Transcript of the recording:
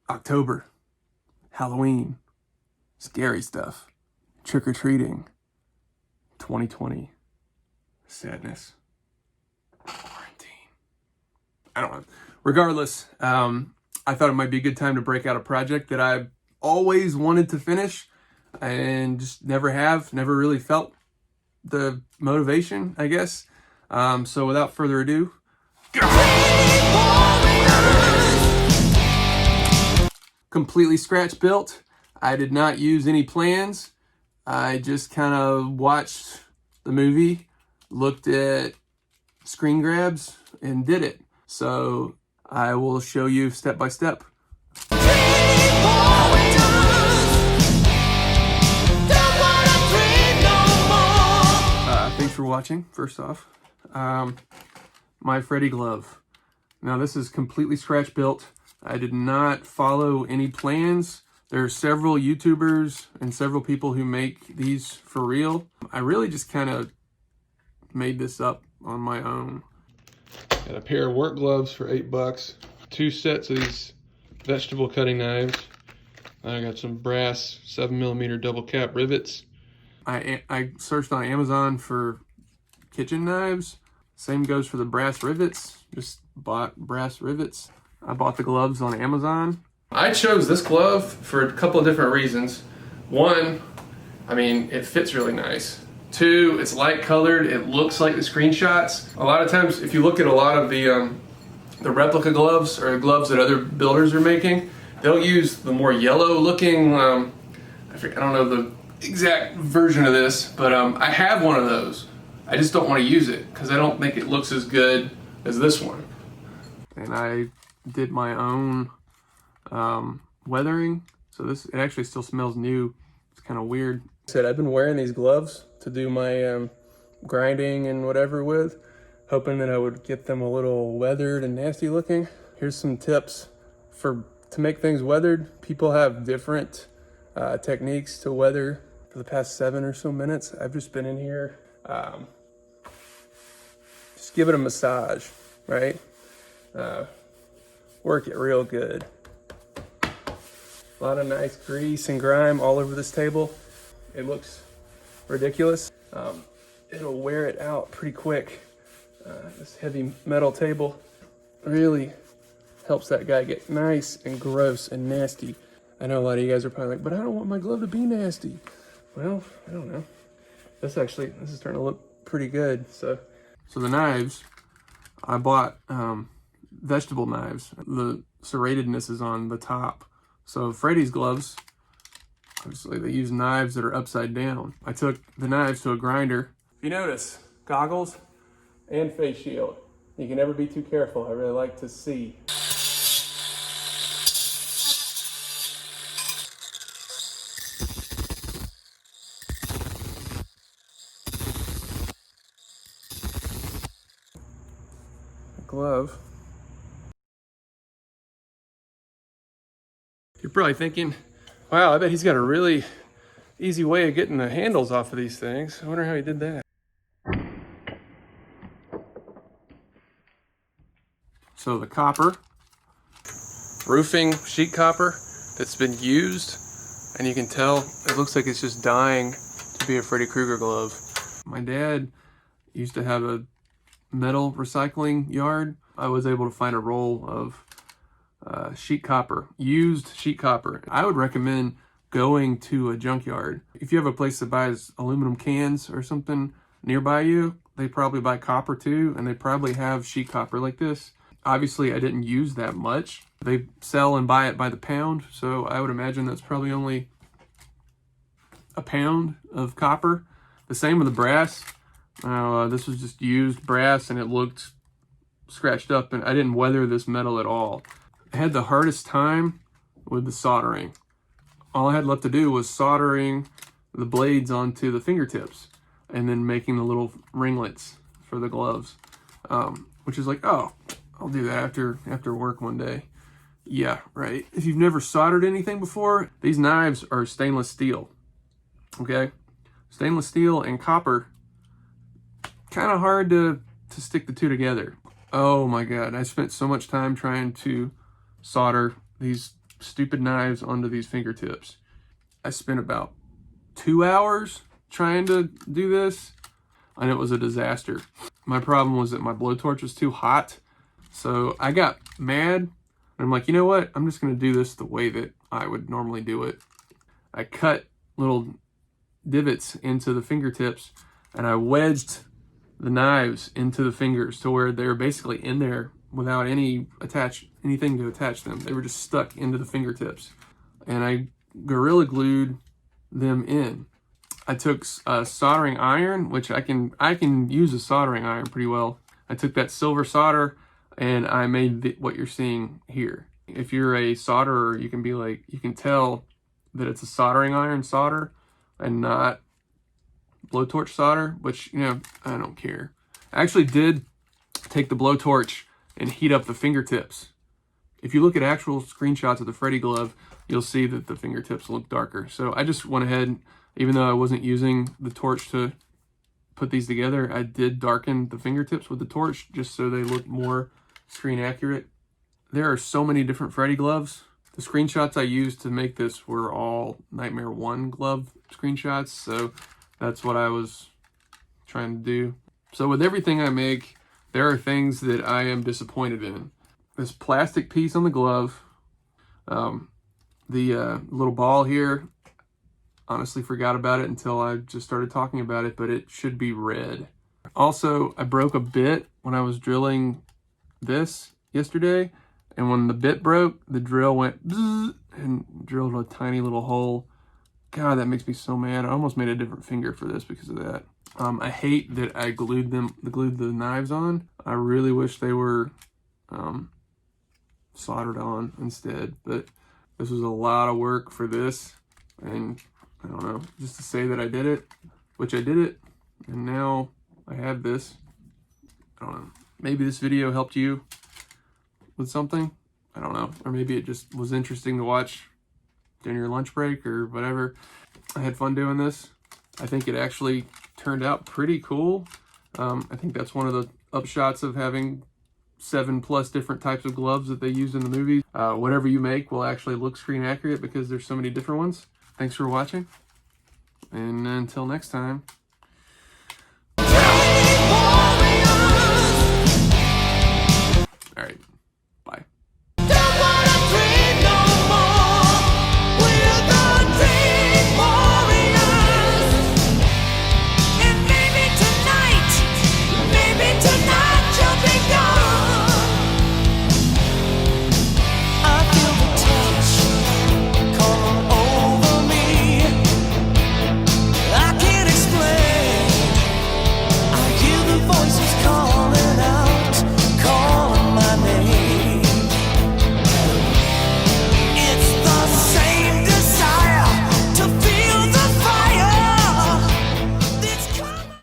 October, Halloween, scary stuff, trick-or-treating, 2020, sadness, quarantine. I don't know. Regardless, I thought it might be a good time to break out a project that I've always wanted to finish and just never really felt the motivation, I guess. So without further ado, completely scratch built. I did not use any plans. I just kind of watched the movie, looked at screen grabs, and did it. So I will show you step by step. Thanks for watching, first off. My Freddy glove. Now this is completely scratch built. I did not follow any plans. There are several YouTubers and several people who make these for real. I really just kind of made this up on my own. Got a pair of work gloves for $8. 2 sets of these vegetable cutting knives. I got some brass 7mm double cap rivets. I searched on Amazon for kitchen knives. Same goes for the brass rivets. Just bought brass rivets. I bought the gloves on Amazon. I chose this glove for a couple of different reasons. One, I mean, it fits really nice. 2, it's light colored. It looks like the screenshots. A lot of times, if you look at a lot of the replica gloves or gloves that other builders are making, they'll use the more yellow looking, I don't know the exact version of this, but I have one of those. I just don't want to use it because I don't think it looks as good as this one. And I did my own weathering, so it actually still smells new. It's kind of weird. I said I've been wearing these gloves to do my grinding and whatever with, hoping that I would get them a little weathered and nasty looking. Here's some tips to make things weathered. People have different techniques to weather. For the past 7 or so minutes, I've just been in here, just give it a massage, right? Work it real good. A lot of nice grease and grime all over this table. It looks ridiculous. It'll wear it out pretty quick. This heavy metal table really helps that guy get nice and gross and nasty. I know a lot of you guys are probably like, but I don't want my glove to be nasty. Well, I don't know. This is starting to look pretty good. So the knives, I bought vegetable knives. The serratedness is on the top. So Freddy's gloves, obviously they use knives that are upside down. I took the knives to a grinder. If you notice, goggles and face shield. You can never be too careful. I really like to see. Glove. You're probably thinking, wow, I bet he's got a really easy way of getting the handles off of these things. I wonder how he did that. So the copper, roofing sheet copper that's been used, and you can tell it looks like it's just dying to be a Freddy Krueger glove. My dad used to have a metal recycling yard. I was able to find a roll of sheet copper, used sheet copper. I would recommend going to a junkyard. If you have a place that buys aluminum cans or something nearby you, they probably buy copper too, and they probably have sheet copper like this. Obviously, I didn't use that much. They sell and buy it by the pound, so I would imagine that's probably only a pound of copper. The same with the brass. This was just used brass and it looked scratched up, and I didn't weather this metal at all. I had the hardest time with the soldering. All I had left to do was soldering the blades onto the fingertips and then making the little ringlets for the gloves, which is like, oh, I'll do that after work one day. Yeah, right. If you've never soldered anything before, these knives are stainless steel, okay? Stainless steel and copper, kind of hard to stick the two together. Oh my God, I spent so much time trying to solder these stupid knives onto these fingertips. I spent about 2 hours trying to do this, and it was a disaster. My problem was that my blowtorch was too hot, so I got mad, and I'm like, you know what? I'm just gonna do this the way that I would normally do it. I cut little divots into the fingertips, and I wedged the knives into the fingers to where they were basically in there without anything to attach them. They were just stuck into the fingertips, and I Gorilla Glued them in. I took a soldering iron, which I can use a soldering iron pretty well. I took that silver solder and I made what you're seeing here. If you're a solderer, you can tell that it's a soldering iron solder and not blowtorch solder, which, you know, I don't care. I actually did take the blowtorch and heat up the fingertips. If you look at actual screenshots of the Freddy glove, you'll see that the fingertips look darker. So I just went ahead, even though I wasn't using the torch to put these together, I did darken the fingertips with the torch just so they look more screen accurate. There are so many different Freddy gloves. The screenshots I used to make this were all Nightmare 1 glove screenshots, so that's what I was trying to do. So with everything I make, there are things that I am disappointed in. This plastic piece on the glove, the little ball here, honestly forgot about it until I just started talking about it, but it should be red. Also, I broke a bit when I was drilling this yesterday, and when the bit broke, the drill went bzzz and drilled a tiny little hole. God, that makes me so mad. I almost made a different finger for this because of that. I hate that I glued the knives on. I really wish they were soldered on instead, but this was a lot of work for this, and I don't know, just to say that I did it, which I did it, and now I have this. I don't know, maybe this video helped you with something, I don't know, or maybe it just was interesting to watch during your lunch break or whatever. I had fun doing this. I think it actually turned out pretty cool. I think that's one of the upshots of having 7+ different types of gloves that they use in the movies. Whatever you make will actually look screen accurate because there's so many different ones. Thanks for watching, and until next time. All right.